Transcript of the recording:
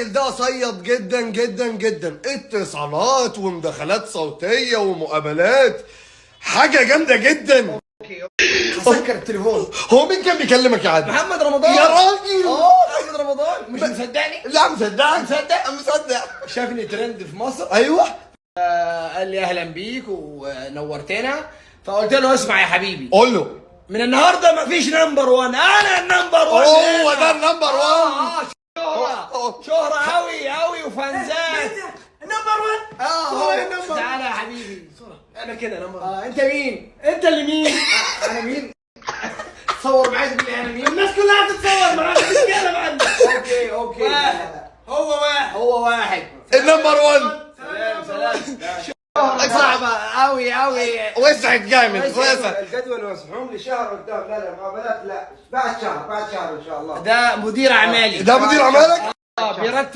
ده صيد جدا جدا جدا، اتصالات ومداخلات صوتية ومقابلات، حاجة جامدة جدا. هسكر التليفون. هو مين كان بيكلمك يا عادل؟ محمد رمضان يا راجل. محمد رمضان مش مصدقني؟ لا مصدق مصدق. شافني ترند في مصر، ايوه قال لي اهلا بيك ونورتنا، فقلت له اسمع يا حبيبي، قول له من النهارده مفيش نمبر 1، انا النمبر 1. هو ده النمبر 1. شهرة قوي وفانزات. نمبر 1. هو النمبر. تعالى يا حبيبي، انا كده نمبر. انت مين؟ انت اللي مين؟ انا مين؟ تصور معايا تقول لي انا مين؟ الناس كلها تتصور معاك، تتكلم عنك. اوكي هو واحد. النمبر 1. سلام. صعبة قوي وسعت جامد وسعت. الجدول مسحوم لي شهر قدام. لا مقابلات لا، بعد شهر ان شاء الله. ده مدير اعمالي. ده مدير اعمالك؟ بيرتب